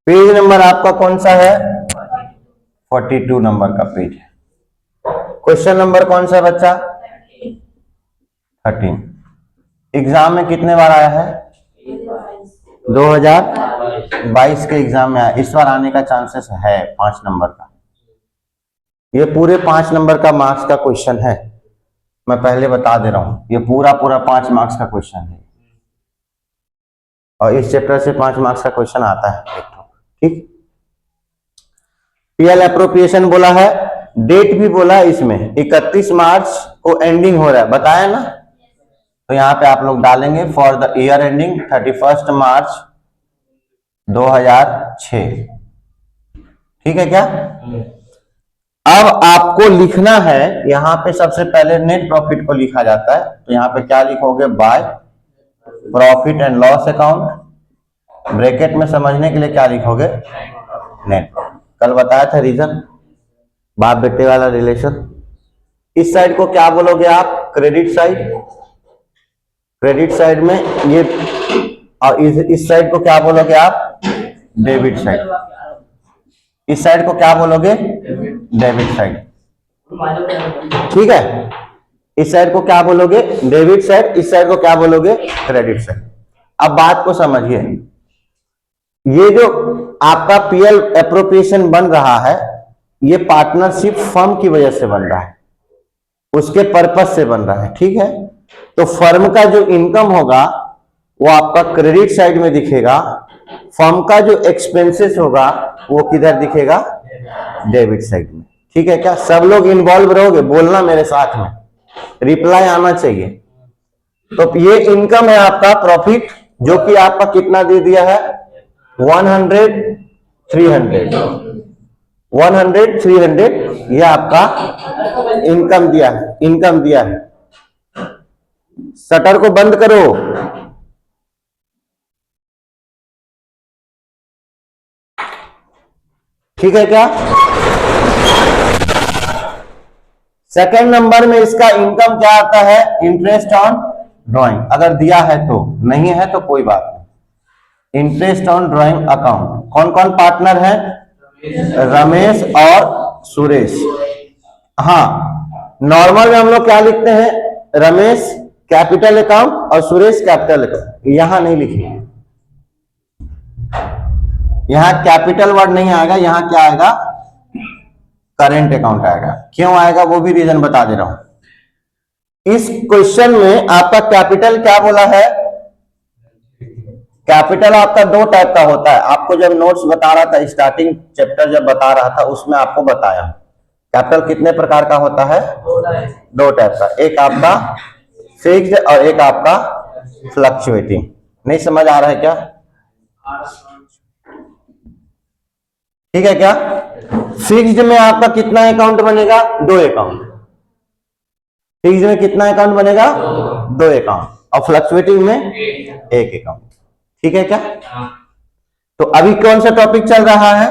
Page number आपका कौन सा है? 42 नंबर का पेज है। क्वेश्चन नंबर कौन सा बच्चा? 13। एग्जाम में कितने बार आया है? 2022 के एग्जाम में आया। इस बार आने का चांसेस है 5 नंबर का। ये पूरे 5 नंबर का मार्क्स का क्वेश्चन है, मैं पहले बता दे रहा हूं। ये पूरा 5 मार्क्स का क्वेश्चन है और इस चैप्टर से 5 मार्क्स का क्वेश्चन आता है। ठीक, पीएल अप्रोप्रिएशन बोला है, डेट भी बोला है इसमें 31 मार्च को एंडिंग हो रहा है, बताया ना। तो यहां पे आप लोग डालेंगे फॉर द ईयर एंडिंग 31 मार्च 2006। ठीक है क्या? अब आपको लिखना है, यहां पे सबसे पहले नेट प्रॉफिट को लिखा जाता है। तो यहां पे क्या लिखोगे? By profit and loss account. Bracket में समझने के लिए क्या लिखोगे? नेट। कल बताया था रीजन, बाप बेटे वाला रिलेशन। इस साइड को क्या बोलोगे आप? Credit side. क्रेडिट साइड में ये, और इस साइड को क्या बोलोगे आप? Debit side. इस साइड को क्या बोलोगे? Debit side. ठीक है, इस साइड को क्या बोलोगे? Debit side. इस साइड को क्या बोलोगे? Credit side. अब बात को समझिए, ये जो आपका पीएल एप्रोप्रिएशन बन रहा है, ये पार्टनरशिप फर्म की वजह से बन रहा है, उसके पर्पस से बन रहा है। ठीक है, तो फर्म का जो इनकम होगा वो आपका क्रेडिट साइड में दिखेगा, फर्म का जो एक्सपेंसेस होगा वो किधर दिखेगा? डेबिट साइड में। ठीक है क्या? सब लोग इन्वॉल्व रहोगे, बोलना मेरे साथ में, रिप्लाई आना चाहिए। तो ये इनकम है आपका प्रॉफिट, जो कि आपका कितना दे दिया है? 100, 300, 100, 300, ये आपका इनकम दिया है। इनकम दिया है। शटर को बंद करो। ठीक है क्या? सेकंड नंबर में इसका इनकम क्या आता है? इंटरेस्ट ऑन ड्राइंग, अगर दिया है तो, नहीं है तो कोई बात नहीं। Interest on drawing account. कौन कौन पार्टनर है? रमेश और सुरेश। हाँ, नॉर्मल में हम लोग क्या लिखते हैं? रमेश कैपिटल अकाउंट और सुरेश कैपिटल अकाउंट। यहां नहीं लिखिए, यहां कैपिटल वर्ड नहीं आएगा, यहां क्या आएगा? करेंट अकाउंट आएगा। क्यों आएगा वो भी रीजन बता दे रहा हूं। इस क्वेश्चन में आपका कैपिटल क्या बोला है? कैपिटल आपका 2 टाइप का होता है। आपको जब नोट्स बता रहा था, स्टार्टिंग चैप्टर जब बता रहा था, उसमें आपको बताया कैपिटल कितने प्रकार का होता है? 2 टाइप का। एक आपका फिक्स्ड और एक आपका फ्लक्चुएटिंग। नहीं समझ आ रहा है क्या? ठीक है क्या? फिक्स्ड में आपका कितना अकाउंट बनेगा? 2 अकाउंट। फिक्स्ड में कितना अकाउंट बनेगा? 2 अकाउंट। और फ्लक्चुएटिंग में 1 अकाउंट। ठीक है क्या? तो अभी कौन सा टॉपिक चल रहा है?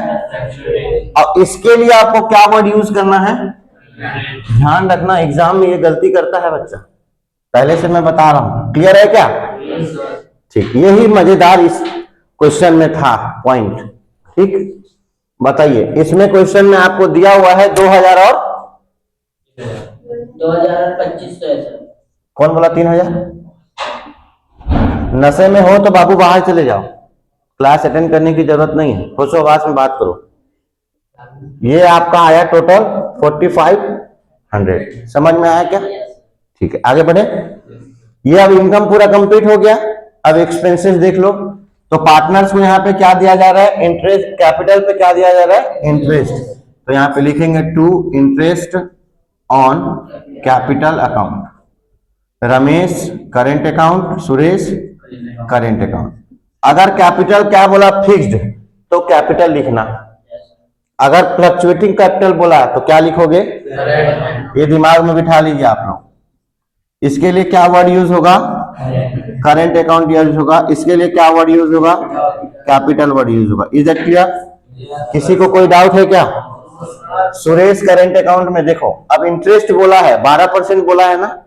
और इसके लिए आपको क्या वर्ड यूज करना है? ध्यान रखना, एग्जाम में ये गलती करता है बच्चा, पहले से मैं बता रहा हूं। क्लियर है क्या? ठीक, यही मजेदार इस क्वेश्चन में था पॉइंट। ठीक, बताइए, इसमें क्वेश्चन में आपको दिया हुआ है 2000 और 2025 तो है सर। कौन बोला 3000? नशे में हो तो बाबू बाहर चले जाओ, क्लास अटेंड करने की जरूरत नहीं है, होशो हवास में बात करो। ये आपका आया टोटल 4500। समझ में आया क्या? ठीक है, आगे बढ़े। ये अब इनकम पूरा कंप्लीट हो गया। अब एक्सपेंसेस देख लो। तो पार्टनर्स को यहाँ पे क्या दिया जा रहा है? इंटरेस्ट। कैपिटल पे क्या दिया जा रहा है? इंटरेस्ट। तो यहाँ पे लिखेंगे to interest on capital account. Ramesh current account, Suresh current account. अगर कैपिटल क्या बोला? फिक्स्ड, तो कैपिटल लिखना। अगर फ्लक्चुएटिंग कैपिटल बोला तो क्या लिखोगे? ये दिमाग में बिठा लीजिए आप लोग। इसके लिए क्या वर्ड यूज होगा? करेंट अकाउंट यूज होगा। इसके लिए क्या वर्ड यूज होगा? कैपिटल वर्ड यूज होगा। Is that clear? किसी को कोई डाउट है क्या? सुरेश करेंट अकाउंट में देखो, अब इंटरेस्ट बोला है 12% बोला है ना।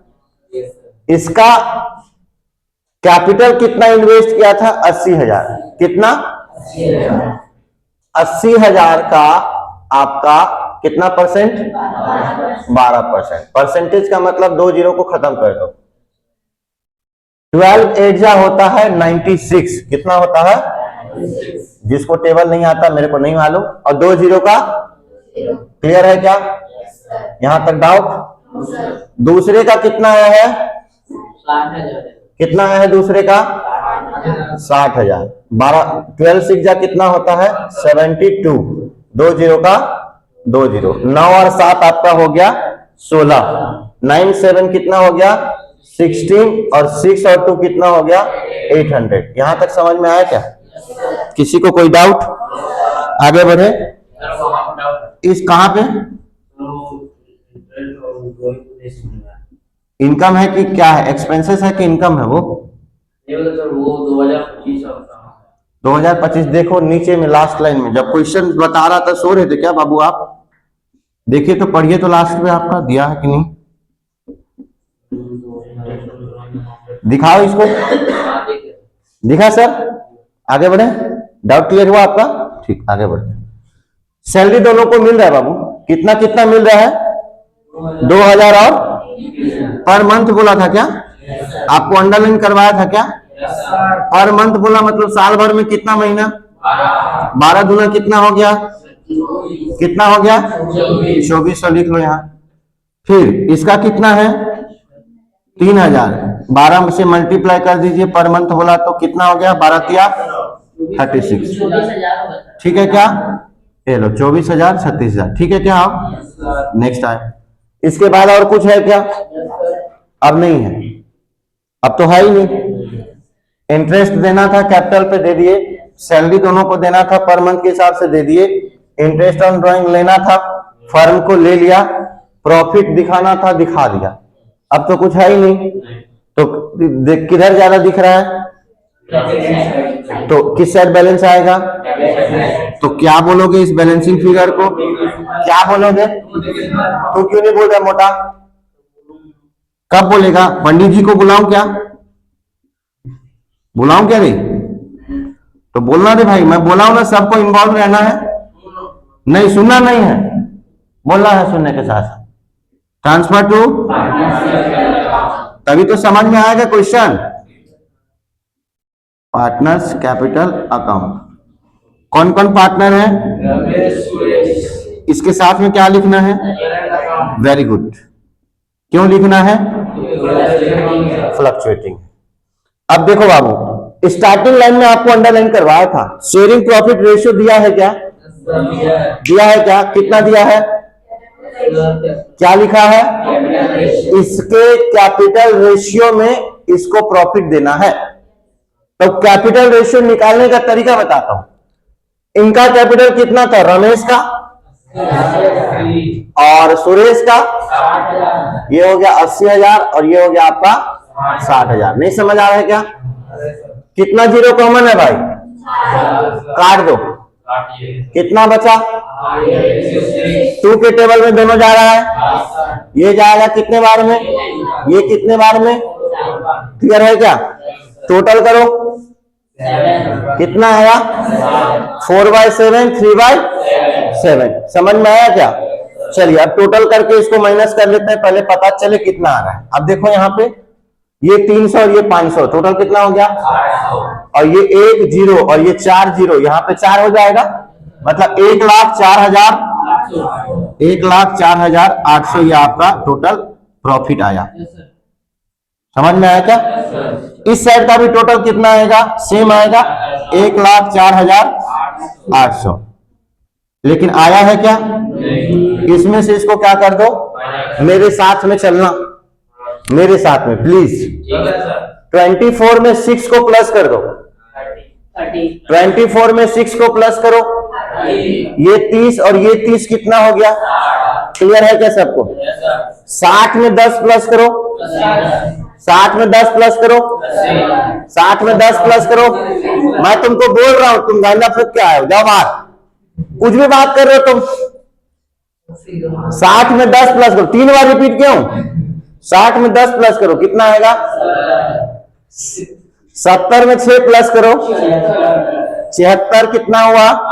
इसका कैपिटल कितना इन्वेस्ट किया था? 80,000। कितना? 80,000 का आपका कितना परसेंट? 12%। परसेंटेज का मतलब 2 जीरो को खत्म कर दो। 12 एट होता है 96। कितना होता है? जिसको टेबल नहीं आता मेरे को नहीं मालूम। और 2 जीरो का क्लियर है क्या? यहां तक डाउट? दूसरे का कितना आया है? 60,000। कितना आया है दूसरे का? 60,000। 12 6 जा कितना होता है? 72। 2 जीरो का 2 जीरो। 9 और 7 आपका हो गया 16। 9 7 कितना हो गया? 16। और 6 और 2 कितना हो गया? 800। यहां तक समझ में आया क्या? किसी को कोई डाउट? आगे बढ़े। इस कहां पे इनकम है कि क्या है? एक्सपेंसेस है कि इनकम है? वो 2025 देखो नीचे में लास्ट लाइन में जब क्वेश्चन बता रहा था सो रहे थे क्या बाबू आप? देखिए तो पढ़िए तो लास्ट में आपका दिया है कि नहीं? दिखाओ इसको। दिखा सर? आगे बढ़े। डाउट क्लियर हुआ आपका? ठीक, आगे बढ़े। सैलरी दोनों को मिल रहा है बाबू। कितना कितना मिल रहा है? 2000 और पर मंथ बोला था क्या? आपको अंडरलाइन करवाया था क्या? पर मंथ बोला मतलब साल भर में कितना महीना? 12 दूना कितना हो गया? कितना हो गया? 24। लिख लो यहाँ। फिर इसका कितना है? 3000। 12 से मल्टीप्लाई कर दीजिए। पर मंथ बोला तो कितना हो गया? 12 तिया 36। ठीक है क्या? ये लो 24,000 36,000। ठीक है क्या? आप नेक्स्ट आए। इसके बाद और कुछ है क्या? अब नहीं है। अब तो है ही नहीं। इंटरेस्ट देना था कैपिटल पे दे दिए। सैलरी दोनों को देना था पर मंथ के हिसाब से दे दिए। इंटरेस्ट ऑन ड्राइंग लेना था, फर्म को ले लिया। प्रॉफिट दिखाना था, दिखा दिया। अब तो कुछ है ही नहीं। तो किधर ज्यादा दिख रहा है? तो किस साइड बैलेंस आएगा? तो क्या बोलोगे इस बैलेंसिंग फिगर को? क्या बोलोगे? तो क्यों नहीं बोल रहे मोटा? कब बोलेगा? पंडित जी को बुलाऊं क्या? बुलाऊं क्या? नहीं तो बोलना रे भाई। मैं बोला हूं ना सबको इन्वॉल्व रहना है। नहीं सुनना नहीं है, बोलना है सुनने के साथ। ट्रांसफर टू, तभी तो समझ में आएगा क्वेश्चन। Partners capital account. कौन कौन पार्टनर है? इसके साथ में क्या लिखना है? Very good. क्यों लिखना है? फ्लक्चुएटिंग। अब देखो बाबू, स्टार्टिंग लाइन में आपको अंडरलाइन करवाया था। शेयरिंग प्रॉफिट रेशियो दिया है क्या? दिया है क्या? कितना दिया है? क्या लिखा है? इसके कैपिटल रेशियो में इसको प्रॉफिट देना है। तो कैपिटल रेशियो निकालने का तरीका बताता हूं। इनका कैपिटल कितना था? रमेश का और सुरेश का ये हो गया 80,000 और ये हो गया आपका 60,000। नहीं समझ आ रहा है क्या? कितना जीरो कॉमन है भाई? काट दो। कितना बचा? 2 के टेबल में दोनों जा रहा है। ये जाएगा कितने बार में? ये कितने बार में? क्लियर है क्या? टोटल करो। कितना आया? 4/7 3/7। समझ में आया क्या? चलिए अब टोटल करके इसको माइनस कर लेते हैं, पहले पता चले कितना आ रहा है। अब देखो यहाँ पे ये 300 और ये 500, टोटल कितना हो गया? और ये 1 जीरो और ये 4 जीरो, यहाँ पे 4 हो जाएगा, मतलब 1,04,000 1,04,800 ये आपका टोटल प्रॉफिट आया। समझ में आया क्या? इस साइड का भी टोटल कितना आएगा? सेम आएगा 1,04,800। लेकिन आया है क्या? इसमें से इसको क्या कर दो? मेरे साथ में चलना, मेरे साथ में प्लीज। 24 में 6 को प्लस कर दो। 24 में 6 को प्लस करो। ये 30 और ये 30 कितना हो गया? क्लियर है क्या सबको? 60 में 10 प्लस करो। 60 में 10 प्लस करो। 60 में 10 प्लस करो। मैं तुमको बोल रहा हूं, तुम गांजा फूक के आए हो, जाओ बाहर। कुछ भी बात कर रहे हो तुम। 60 में 10 प्लस करो। 3 बार रिपीट क्यों? 60 में 10 प्लस करो, कितना आएगा? 70 में 6 प्लस करो, 76 कितना हुआ?